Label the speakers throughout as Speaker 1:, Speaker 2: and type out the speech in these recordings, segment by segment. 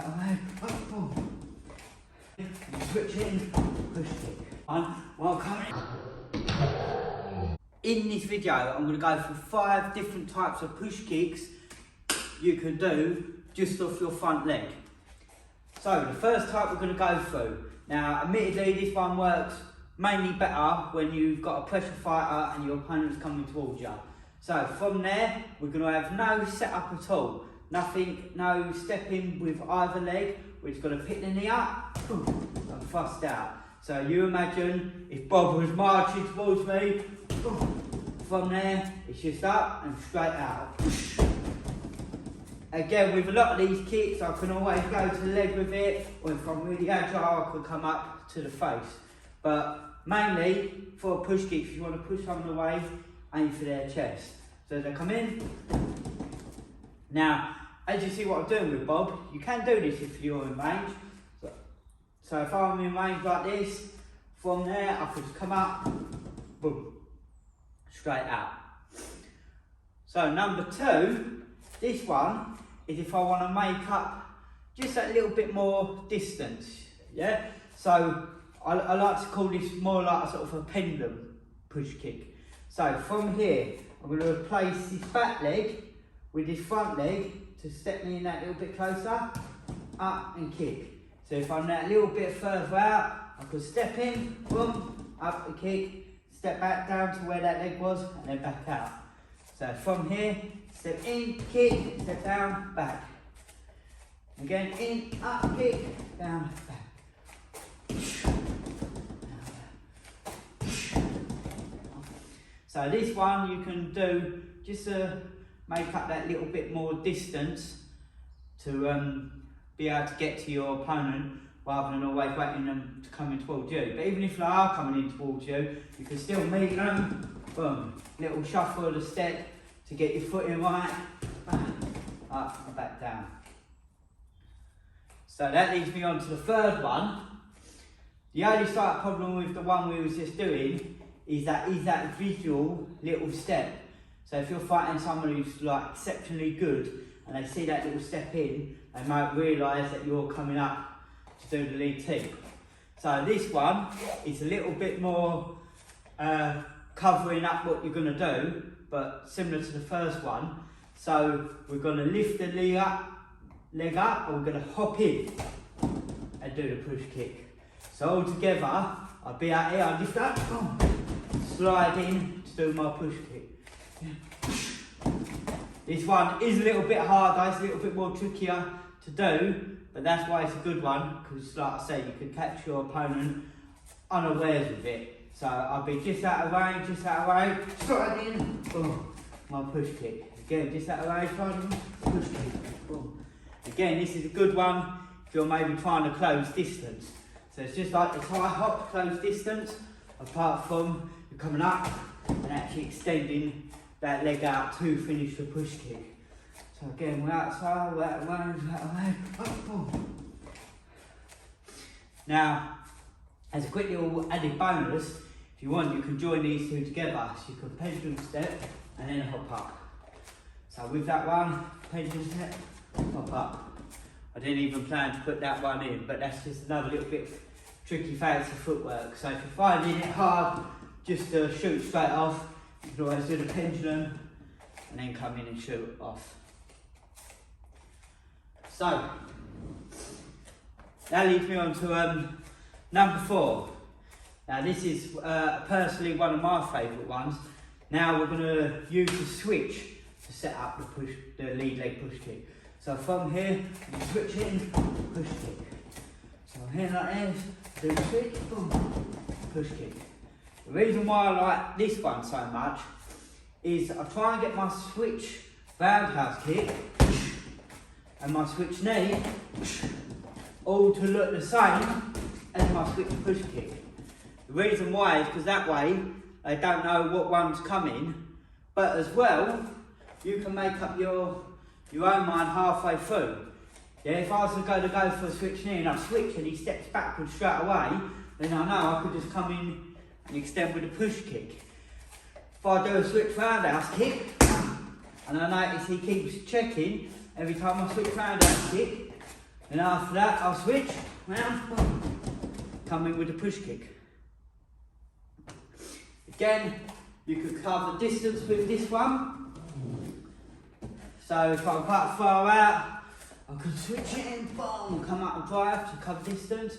Speaker 1: that away, up, boom. Switch in, push kick. While coming. In this video, I'm going to go through 5 different types of push kicks you can do just off your front leg. So the first type we're going to go through. Now, admittedly, this one works mainly better when you've got a pressure fighter and your opponent's coming towards you. So from there, we're going to have no setup at all. Nothing, no stepping with either leg. We're just going to pick the knee up and thrust out. So you imagine if Bob was marching towards me, from there, it's just up and straight out. Again, with a lot of these kicks, I can always go to the leg with it, or if I'm really agile, I can come up to the face. But mainly, for push kicks, if you want to push someone away, aim for their chest. So they come in. Now, as you see what I'm doing with Bob, you can do this if you're in range. So if I'm in range like this, from there, I can just come up, boom, straight out. So number 2, this one is if I want to make up just a little bit more distance, yeah? So I like to call this more like a sort of a pendulum push kick. So from here, I'm going to replace this back leg with this front leg to step me in that little bit closer, up and kick. So if I'm that little bit further out, I could step in, boom, up the kick, step back down to where that leg was, and then back out. So from here, step in, kick, step down, back. Again, in, up, kick, down, back. So this one you can do just to make up that little bit more distance to be able to get to your opponent rather than always waiting them to come in towards you. But even if they are coming in towards you, you can still meet them, boom, little shuffle of the step to get your foot in right, up and back down. So that leads me on to the third one. The only slight problem with the one we was just doing is that visual little step. So if you're fighting someone who's like exceptionally good and they see that little step in, they might realise that you're coming up to do the lead teep. So this one is a little bit more covering up what you're going to do, but similar to the first one. So we're going to lift the leg up, and we're going to hop in and do the push kick. So all together, I'll be out here, I'll lift up, slide in to do my push kick. This one is a little bit harder, it's a little bit more trickier to do, but that's why it's a good one, because like I said, you can catch your opponent unawares with it. So I'll be just out of range, slide in, boom, my push kick. Again, just out of range, slide in, push kick, boom. Again, this is a good one if you're maybe trying to close distance. So it's just like the tie hop, close distance, apart from you're coming up and actually extending that leg out to finish the push kick. So again, we're outside, we're out of range, up, boom. Now, as a quick little added bonus, if you want, you can join these two together. So you can pendulum step and then hop up. So with that one, pendulum step, hop up. I didn't even plan to put that one in, but that's just another little bit of tricky fancy footwork. So if you're finding it hard just to shoot straight off, you can always do the pendulum and then come in and shoot off. So that leads me on to number 4. Now this is personally one of my favourite ones. Now we're going to use the switch to set up the lead leg push kick. So from here, you switch in, push kick. So here like this, do the switch, boom, push kick. The reason why I like this one so much is I try and get my switch roundhouse kick and my switch knee all to look the same as my switch push kick. The reason why is because that way they don't know what one's coming, but as well, you can make up your own mind halfway through. Yeah, if I was to go for a switch knee and I switch and he steps backwards straight away, then I know I could just come in and extend with a push kick. If I do a switch roundhouse kick, and I notice he keeps checking every time I switch roundhouse kick, And after that, I'll switch round, come in with a push kick. Again, you could cover the distance with this one. So if I'm quite far out, I can switch it in, boom, come up and drive to cover distance.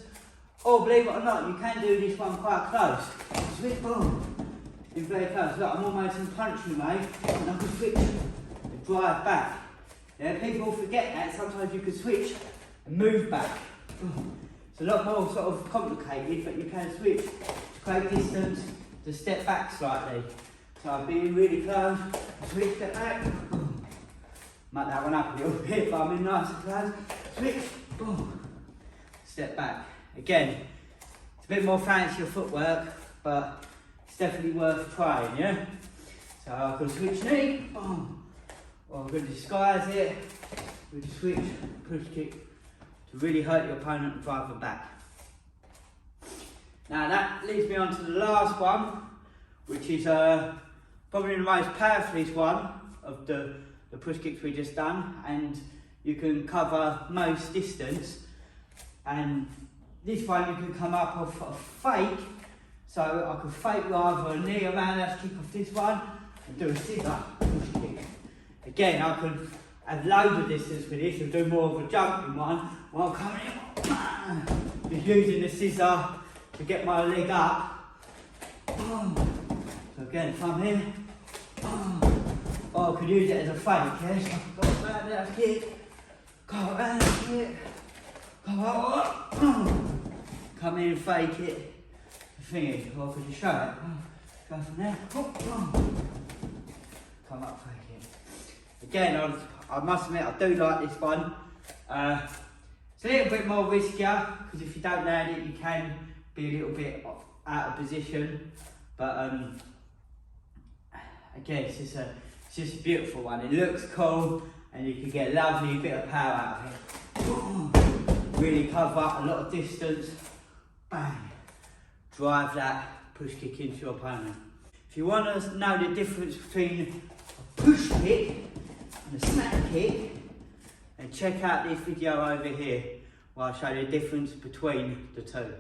Speaker 1: Or believe it or not, you can do this one quite close. Switch, boom, in very close. Look, I'm almost in punching mate, and I can switch and drive back. Yeah, people forget that, sometimes you can switch and move back. It's a lot more sort of complicated, but you can switch to create distance, to step back slightly. So I've been really close, switch, step back. Might that one up a little bit, but I'm in nice and close. Switch, boom, step back. Again, it's a bit more fancier footwork, but it's definitely worth trying, yeah? So I can switch knee, boom, or I can disguise it with a switch, push kick, to really hurt your opponent and drive them back. Now that leads me on to the last one, which is probably the most powerfulest one of the push kicks we just done, and you can cover most distance. And this one you can come up off a fake, so I could fake rather a knee around, let's kick off this one, and do a scissor push kick. Again, I could have loads of distance with this and do more of a jumping one, while coming in, just using the scissor to get my leg up. So again, come here, or I could use it as a fake, yeah? So go around there, kick, go around there, kick, go up, come in, fake it, thingy, or could you show it? Go from there, come up, fake it. Again, I must admit, I do like this one. It's a little bit more riskier, because if you don't land it, you can be a little bit out of position. But again, it's just a beautiful one. It looks cool, and you can get a lovely bit of power out of it. Really cover up a lot of distance. Bang. Drive that push kick into your opponent. If you want to know the difference between a push kick and a smack kick, then check out this video over here, where I'll show you the difference between the two.